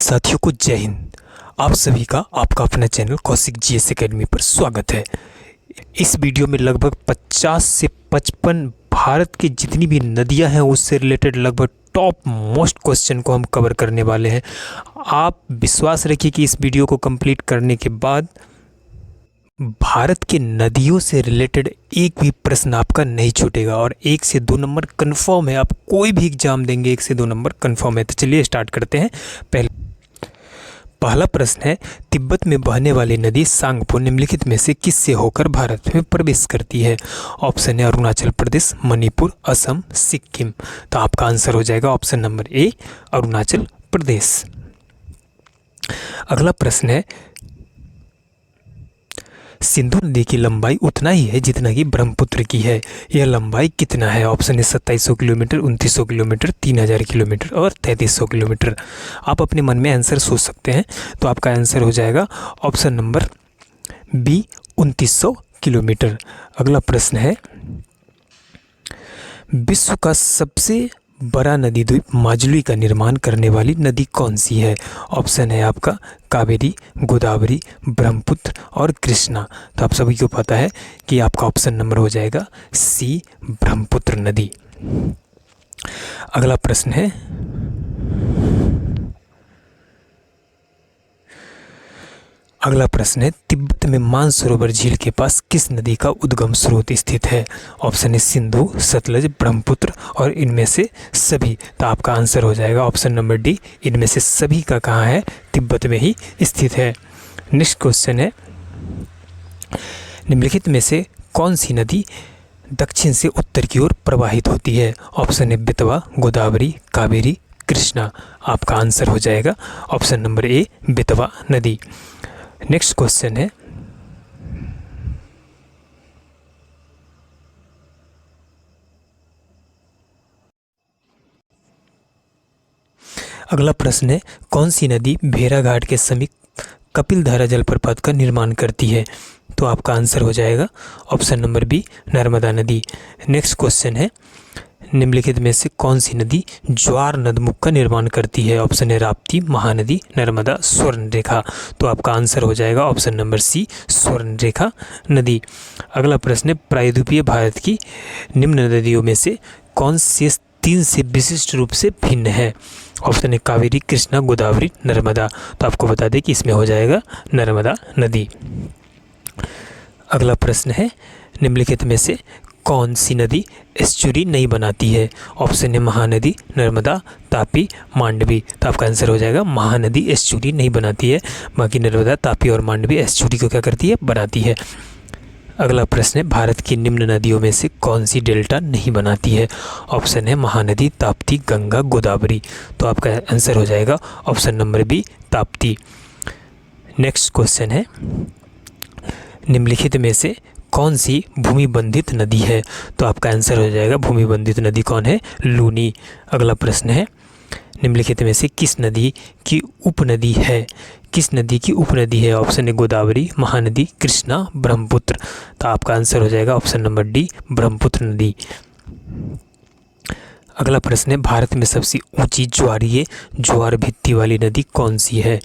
साथियों को जय हिंद। आप सभी का आपका अपना चैनल कौशिक जीएस एकेडमी पर स्वागत है। इस वीडियो में लगभग 50 से 55 भारत की जितनी भी नदियां हैं उससे रिलेटेड लगभग टॉप मोस्ट क्वेश्चन को हम कवर करने वाले हैं। आप विश्वास रखिए कि इस वीडियो को कंप्लीट करने के बाद भारत की नदियों से रिलेटेड एक भी प्रश्न आपका नहीं छूटेगा और 1 से 2 नंबर कंफर्म है। आप कोई भी एग्जाम देंगे 1 से 2 नंबर कंफर्म है। तो चलिए स्टार्ट करते हैं। पहला प्रश्न है, तिब्बत में बहने वाली नदी सांगपो निम्नलिखित में से किससे होकर भारत में प्रवेश करती है? ऑप्शन है अरुणाचल प्रदेश, मणिपुर, असम, सिक्किम। तो आपका आंसर हो जाएगा option number A, Arunachal Pradesh. अगला प्रश्न है, सिंधु नदी की लंबाई उतना ही है जितना कि ब्रह्मपुत्र की है। यह लंबाई कितना है? ऑप्शन है 2700 किलोमीटर, 2900 किलोमीटर, 3000 किलोमीटर और 3300 किलोमीटर। आप अपने मन में आंसर सोच सकते हैं। तो आपका आंसर हो जाएगा ऑप्शन नंबर बी, 2900 किलोमीटर। अगला प्रश्न है, विश्व का सबसे बड़ा नदी द्वीप माजुली का निर्माण करने वाली नदी कौन सी है? ऑप्शन है आपका कावेरी, गोदावरी, ब्रह्मपुत्र और कृष्णा। तो आप सभी को पता है कि आपका ऑप्शन नंबर हो जाएगा सी, ब्रह्मपुत्र नदी। अगला प्रश्न है, तिब्बत में मानसरोवर झील के पास किस नदी का उद्गम स्रोत स्थित है? ऑप्शन है सिंधु, सतलज, ब्रह्मपुत्र और इनमें से सभी। तो आपका आंसर हो जाएगा ऑप्शन नंबर डी, इनमें से सभी का कहाँ है? तिब्बत में ही स्थित है। नेक्स्ट क्वेश्चन है, निम्नलिखित में से कौन सी नदी दक्षिण से उत्तर की ओर प्रवाहित होती है? ऑप्शन है बेतवा, गोदावरी, कावेरी, कृष्णा। आपका आंसर हो जाएगा ऑप्शन नंबर ए, बेतवा नदी। नेक्स्ट क्वेश्चन है, अगला प्रश्न है, कौन सी नदी भेड़ाघाट के समीप कपिलधारा जलप्रपात का निर्माण करती है? तो आपका आंसर हो जाएगा ऑप्शन नंबर बी, नर्मदा नदी। नेक्स्ट क्वेश्चन है, निम्नलिखित में से कौन सी नदी ज्वार नदमुख का निर्माण करती है? ऑप्शन है राप्ती, महानदी, नर्मदा, स्वर्णरेखा। तो आपका आंसर हो जाएगा ऑप्शन नंबर सी, स्वर्णरेखा नदी। अगला प्रश्न है, प्रायद्वीपीय भारत की निम्न नदियों में से कौन से 3 से विशिष्ट रूप से भिन्न है? ऑप्शन है कावेरी, कृष्णा, गोदावरी, नर्मदा। तो आपको बता दें कि इसमें हो जाएगा नर्मदा नदी। अगला प्रश्न है, निम्नलिखित में से कौन सी नदी एस्चुरी नहीं बनाती है? ऑप्शन है महानदी, नर्मदा, तापी, मांडवी। तो आपका आंसर हो जाएगा महानदी एस्चुरी नहीं बनाती है, बाकी नर्मदा, तापी और मांडवी एस्चुरी को क्या करती है? बनाती है। अगला प्रश्न है, भारत की निम्न नदियों में से कौन सी डेल्टा नहीं बनाती है? ऑप्शन है महानदी, ताप्ती, गंगा, गोदावरी। तो आपका आंसर हो जाएगा option number B, Tapti. Next question है, निम्नलिखित में से कौन सी भूमि बंधित नदी है? तो आपका आंसर हो जाएगा भूमि बंधित नदी कौन है? लूनी। अगला प्रश्न है, निम्नलिखित में से किस नदी की उपनदी है? किस नदी की उपनदी है? ऑप्शन है गोदावरी, महानदी, कृष्णा, ब्रह्मपुत्र। तो आपका आंसर हो जाएगा ऑप्शन नंबर डी, ब्रह्मपुत्र नदी। अगला प्रश्न है, भारत में सबसे ऊंची ज्वार भित्ति वाली नदी कौन सी है?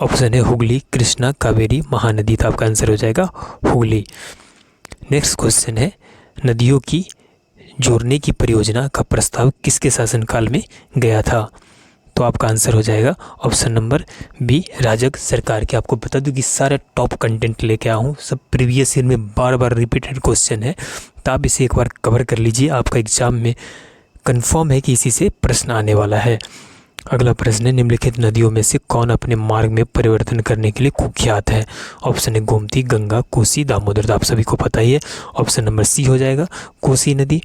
ऑप्शन है हुगली, कृष्णा, कावेरी, महानदी। तो आपका आंसर हो जाएगा हुगली। नेक्स्ट क्वेश्चन है, नदियों की जोड़ने की परियोजना का प्रस्ताव किसके शासनकाल में गया था? तो आपका आंसर हो जाएगा ऑप्शन नंबर बी, राजग सरकार के। आपको बता दूं कि सारे टॉप कंटेंट लेके आया हूँ, सब प्रीवियस ईयर में बार बार रिपीटेड क्वेश्चन है, तो आप इसे एक बार कवर कर लीजिए। आपका एग्जाम में कंफर्म है कि इसी से प्रश्न आने वाला है। अगला प्रश्न है, निम्नलिखित नदियों में से कौन अपने मार्ग में परिवर्तन करने के लिए कुख्यात है? ऑप्शन है गोमती, गंगा, कोसी, दामोदर। तो आप सभी को पता ही है, ऑप्शन नंबर सी हो जाएगा कोसी नदी।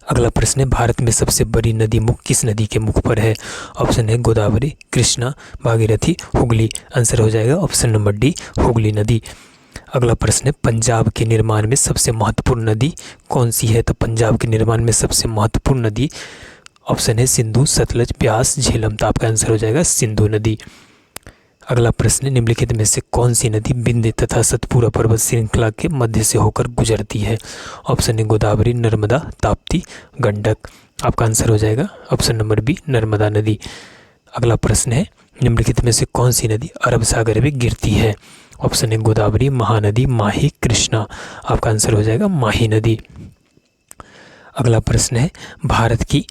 अगला प्रश्न है, भारत में सबसे बड़ी नदी मुख किस नदी के मुख पर है? ऑप्शन है गोदावरी, कृष्णा, भागीरथी, हुगली। आंसर हो जाएगा ऑप्शन नंबर डी, हुगली नदी। अगला प्रश्न है, पंजाब के निर्माण में सबसे महत्वपूर्ण नदी कौन सी है? तो पंजाब के निर्माण में सबसे महत्वपूर्ण नदी ऑप्शन है सिंधु, सतलज, ब्यास, झेलम। तो आपका आंसर हो जाएगा सिंधु नदी। अगला प्रश्न है, निम्नलिखित में से कौन सी नदी विंध्य तथा सतपुरा पर्वत श्रृंखला के मध्य से होकर गुजरती है? ऑप्शन है गोदावरी, नर्मदा, ताप्ती, गंडक। आपका आंसर हो जाएगा ऑप्शन नंबर बी, नर्मदा नदी। अगला प्रश्न है, निम्नलिखित में से कौन सी नदी अरब सागर में गिरती है? ऑप्शन है गोदावरी, महानदी, माही, कृष्णा। आपका आंसर हो जाएगा माही नदी। अगला प्रश्न है, भारत की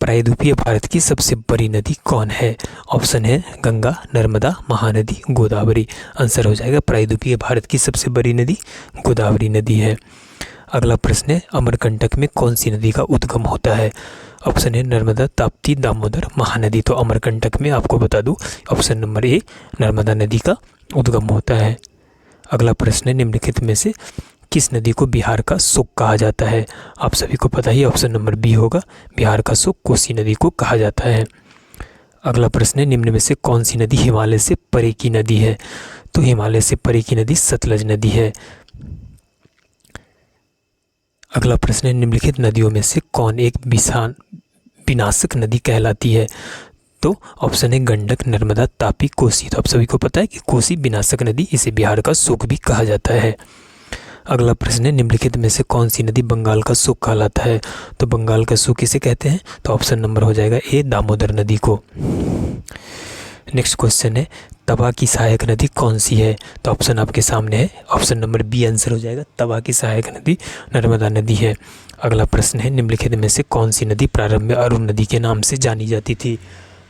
प्रायद्वीपीय भारत की सबसे बड़ी नदी कौन है? ऑप्शन है गंगा, नर्मदा, महानदी, गोदावरी। आंसर हो जाएगा प्रायद्वीपीय भारत की सबसे बड़ी नदी गोदावरी नदी है। अगला प्रश्न है, अमरकंटक में कौन सी नदी का उद्गम होता है? ऑप्शन है नर्मदा, ताप्ती, दामोदर, महानदी। तो अमरकंटक में आपको बता दूं, ऑप्शन नंबर ए नर्मदा नदी का उद्गम होता है। अगला प्रश्न है, निम्नलिखित में से किस नदी को बिहार का सुख कहा जाता है? आप सभी को पता ही ऑप्शन नंबर बी होगा, बिहार का सुख कोसी नदी को कहा जाता है। अगला प्रश्न है, निम्न में से कौन सी नदी हिमालय से परे की नदी है? तो हिमालय से परे की नदी सतलज नदी है। अगला प्रश्न है, निम्नलिखित नदियों में से कौन एक विनाशक नदी कहलाती है? तो ऑप्शन है गंडक, नर्मदा, तापी, कोसी। तो आप सभी को पता है कि कोसी विनाशक नदी, इसे बिहार का सुख भी कहा जाता है। अगला प्रश्न है, निम्नलिखित में से कौन सी नदी बंगाल का सुख कहलाता है? तो बंगाल का सुख किसे कहते हैं? तो ऑप्शन नंबर हो जाएगा ए दामोदर नदी को। नेक्स्ट क्वेश्चन है, तवा की सहायक नदी कौन सी है? तो ऑप्शन आपके सामने है, ऑप्शन नंबर बी आंसर हो जाएगा, तवा की सहायक नदी नर्मदा नदी है। अगला प्रश्न है, निम्नलिखित में से कौन सी नदी प्रारंभ में अरुण नदी के नाम से जानी जाती थी?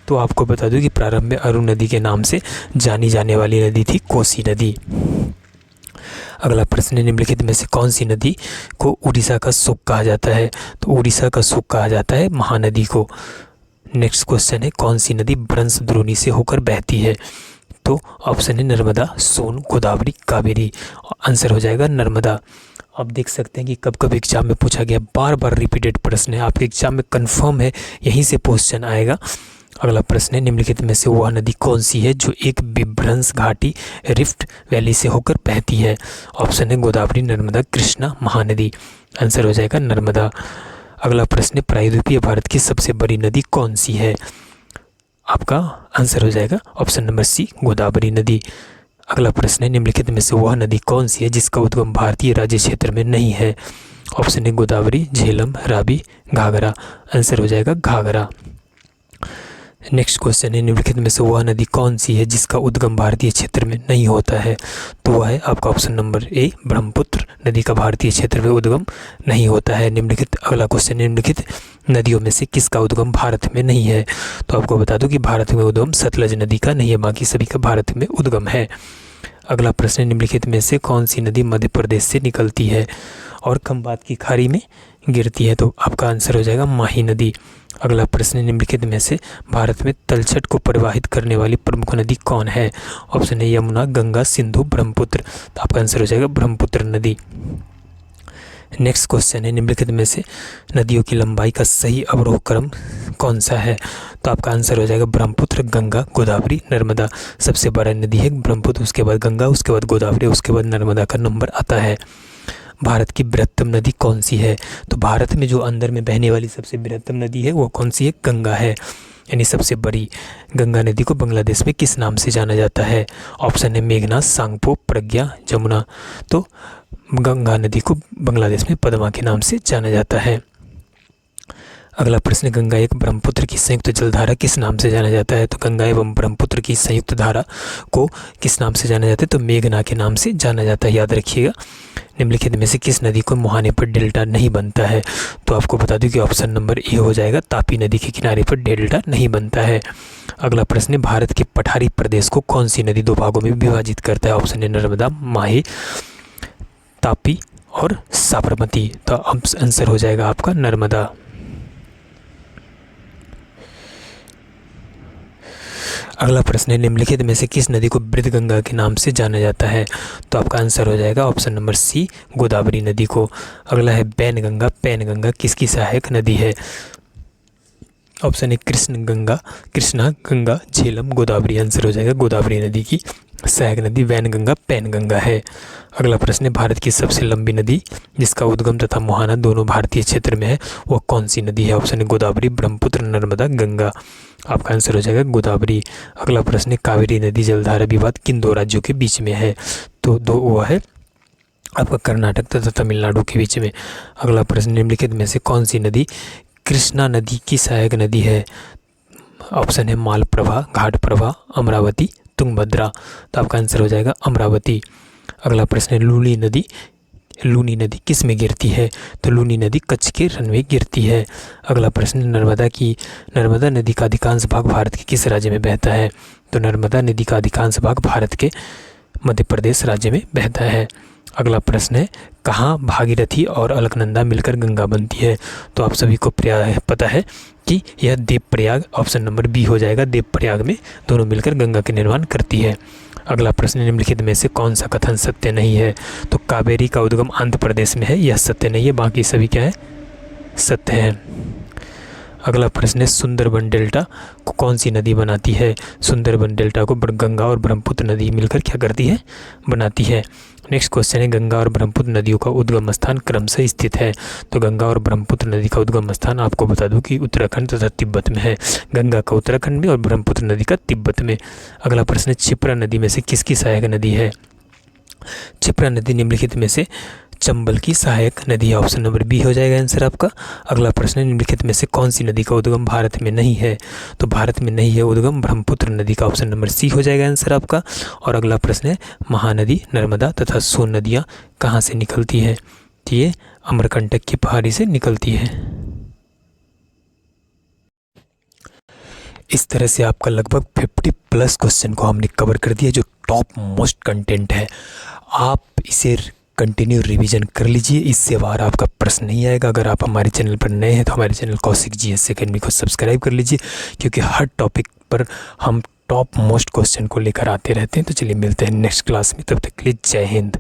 तो आपको बता दूं कि प्रारंभ में अरुण नदी के नाम से जानी जाने वाली नदी थी कोसी नदी। अगला प्रश्न है, निम्नलिखित में से कौन सी नदी को उड़ीसा का सुख कहा जाता है? तो उड़ीसा का सुख कहा जाता है महानदी को। नेक्स्ट क्वेश्चन है, कौन सी नदी ब्रह्मपुत्र द्रोणी से होकर बहती है? तो ऑप्शन है नर्मदा, सोन, गोदावरी, कावेरी। आंसर हो जाएगा नर्मदा। आप देख सकते हैं कि कब कब एग्जाम में पूछा गया, बार बार रिपीटेड प्रश्न है, आपके एग्जाम में कंफर्म है यहीं से क्वेश्चन आएगा। अगला प्रश्न है, निम्नलिखित में से वह नदी कौन सी है जो एक विभ्रंश घाटी रिफ्ट वैली से होकर बहती है? ऑप्शन है गोदावरी, नर्मदा, कृष्णा, महानदी। आंसर हो जाएगा नर्मदा। अगला प्रश्न है, प्रायद्वीपीय भारत की सबसे बड़ी नदी कौन सी है? आपका आंसर हो जाएगा ऑप्शन नंबर सी गोदावरी नदी। अगला प्रश्न है, निम्नलिखित में से वह नदी कौन सी है जिसका उद्गम भारतीय राज्य क्षेत्र में नहीं है? ऑप्शन है गोदावरी, झेलम, रावी, घाघरा। आंसर हो जाएगा घाघरा। नेक्स्ट क्वेश्चन है, निम्नलिखित में से वह नदी कौन सी है जिसका उद्गम भारतीय क्षेत्र में नहीं होता है? तो वह है आपका ऑप्शन नंबर ए ब्रह्मपुत्र नदी का भारतीय क्षेत्र में उद्गम नहीं होता है। निम्नलिखित अगला क्वेश्चन, निम्नलिखित नदियों में से किसका उद्गम भारत में नहीं है? तो आपको बता दूं कि भारत में उद्गम सतलज नदी का नहीं है, बाकी सभी का भारत में उद्गम है। अगला प्रश्न, निम्नलिखित में से कौन सी नदी मध्य प्रदेश से निकलती है और खंबात की खाड़ी में गिरती है? तो आपका आंसर हो जाएगा माही नदी। अगला प्रश्न, निम्नलिखित में से भारत में तलछट को प्रवाहित करने वाली प्रमुख नदी कौन है? ऑप्शन है यमुना, गंगा, सिंधु, ब्रह्मपुत्र। तो आपका आंसर हो जाएगा ब्रह्मपुत्र नदी। नेक्स्ट क्वेश्चन है, निम्नलिखित में से नदियों की लंबाई का सही अवरोह क्रम कौन सा है? तो आपका आंसर हो जाएगा ब्रह्मपुत्र, गंगा, गोदावरी, नर्मदा। सबसे बड़ा नदी है ब्रह्मपुत्र, उसके बाद गंगा, उसके बाद गोदावरी, उसके बाद नर्मदा का नंबर आता है। भारत की बृहत्तम नदी कौन सी है? तो भारत में जो अंदर में बहने वाली सबसे बृहत्तम नदी है वो कौन सी है? गंगा है, यानी सबसे बड़ी। गंगा नदी को बांग्लादेश में किस नाम से जाना जाता है? ऑप्शन है मेघना, सांगपो, प्रज्ञा, जमुना। तो गंगा नदी को बांग्लादेश में पद्मा के नाम से जाना जाता है। अगला प्रश्न, गंगा एक ब्रह्मपुत्र की संयुक्त जलधारा किस नाम से जाना जाता है? तो गंगा एवं ब्रह्मपुत्र की संयुक्त धारा को किस नाम से जाना जाता है? तो मेघना के नाम से जाना जाता है, याद रखिएगा। निम्नलिखित में से किस नदी को मुहाने पर डेल्टा नहीं बनता है? तो आपको बता दूं कि ऑप्शन नंबर ए हो जाएगा, तापी नदी के किनारे पर डेल्टा नहीं बनता है। अगला प्रश्न, भारत के पठारी प्रदेश को कौन सी नदी दो भागों में विभाजित करता है? ऑप्शन है नर्मदा, माही, तापी और साबरमती। तो आंसर हो जाएगा आपका नर्मदा। अगला प्रश्न है, निम्नलिखित में से किस नदी को वृद्धगंगा के नाम से जाना जाता है? तो आपका आंसर हो जाएगा ऑप्शन नंबर सी गोदावरी नदी को। अगला है पैनगंगा, पैनगंगा किसकी सहायक नदी है? ऑप्शन है कृष्णा, गंगा, झेलम, गोदावरी। आंसर हो जाएगा गोदावरी नदी की सहायक नदी वैनगंगा पैनगंगा है। अगला प्रश्न है, भारत की सबसे लंबी नदी जिसका उद्गम तथा मुहाना दोनों भारतीय क्षेत्र में है वह कौन सी नदी है? ऑप्शन है गोदावरी, ब्रह्मपुत्र, नर्मदा, गंगा। आपका आंसर हो जाएगा गोदावरी। अगला प्रश्न है, कावेरी नदी जलधारा विवाद किन दो राज्यों के बीच में है? तो दो वो है आपका कर्नाटक तथा तमिलनाडु के बीच में। अगला प्रश्न, निम्नलिखित में से कौन सी नदी कृष्णा नदी की सहायक नदी है? ऑप्शन है मालप्रभा, घाटप्रभा, अमरावती, तुंगभद्रा। तो आपका आंसर हो जाएगा अमरावती। अगला प्रश्न है लूनी नदी किस में गिरती है? तो लूनी नदी कच्छ के रण में गिरती है। अगला प्रश्न नर्मदा नदी का अधिकांश भाग भारत के किस राज्य में बहता है? तो नर्मदा नदी का अधिकांश भाग भारत के मध्य प्रदेश राज्य में बहता है। अगला प्रश्न है कहाँ भागीरथी और अलकनंदा मिलकर गंगा बनती है? तो आप सभी को पता है कि यह देवप्रयाग, ऑप्शन नंबर बी हो जाएगा, देवप्रयाग में दोनों मिलकर गंगा के निर्माण करती है। अगला प्रश्न निम्नलिखित में से कौन सा कथन सत्य नहीं है? तो कावेरी का उद्गम आंध्र प्रदेश में है, यह सत्य नहीं है, बाकी सभी क्या है, सत्य है। अगला प्रश्न है सुंदरबन डेल्टा को कौन सी नदी बनाती है? सुंदरबन डेल्टा को गंगा और ब्रह्मपुत्र नदी मिलकर क्या करती है, बनाती है। नेक्स्ट क्वेश्चन है गंगा और ब्रह्मपुत्र नदियों का उद्गम स्थान क्रमशः स्थित है? तो गंगा और ब्रह्मपुत्र नदी का उद्गम स्थान आपको बता दूं कि उत्तराखंड तथा तिब्बत में है। गंगा का उत्तराखंड में और ब्रह्मपुत्र नदी का तिब्बत में। अगला प्रश्न है क्षिप्रा नदी में से किसकी सहायक नदी है? क्षिप्रा नदी निम्नलिखित में से चंबल की सहायक नदी है, ऑप्शन नंबर बी हो जाएगा आंसर आपका। अगला प्रश्न है निम्नलिखित में से कौन सी नदी का उद्गम भारत में नहीं है? तो भारत में नहीं है उद्गम ब्रह्मपुत्र नदी का, ऑप्शन नंबर सी हो जाएगा आंसर आपका। और अगला प्रश्न है महानदी, नर्मदा तथा सोन नदियाँ कहाँ से निकलती है? तो ये अमरकंटक की पहाड़ी से निकलती है। इस तरह से आपका लगभग 50+ क्वेश्चन को हमने कवर कर दिया, जो टॉप मोस्ट कंटेंट है। आप इसे कंटिन्यू रिवीजन कर लीजिए, इससे बाहर आपका प्रश्न नहीं आएगा। अगर आप हमारे चैनल पर नए हैं तो हमारे चैनल कौशिक GS अकेडमी को सब्सक्राइब कर लीजिए, क्योंकि हर टॉपिक पर हम टॉप मोस्ट क्वेश्चन को लेकर आते रहते हैं। तो चलिए मिलते हैं नेक्स्ट क्लास में, तब तक के लिए जय हिंद।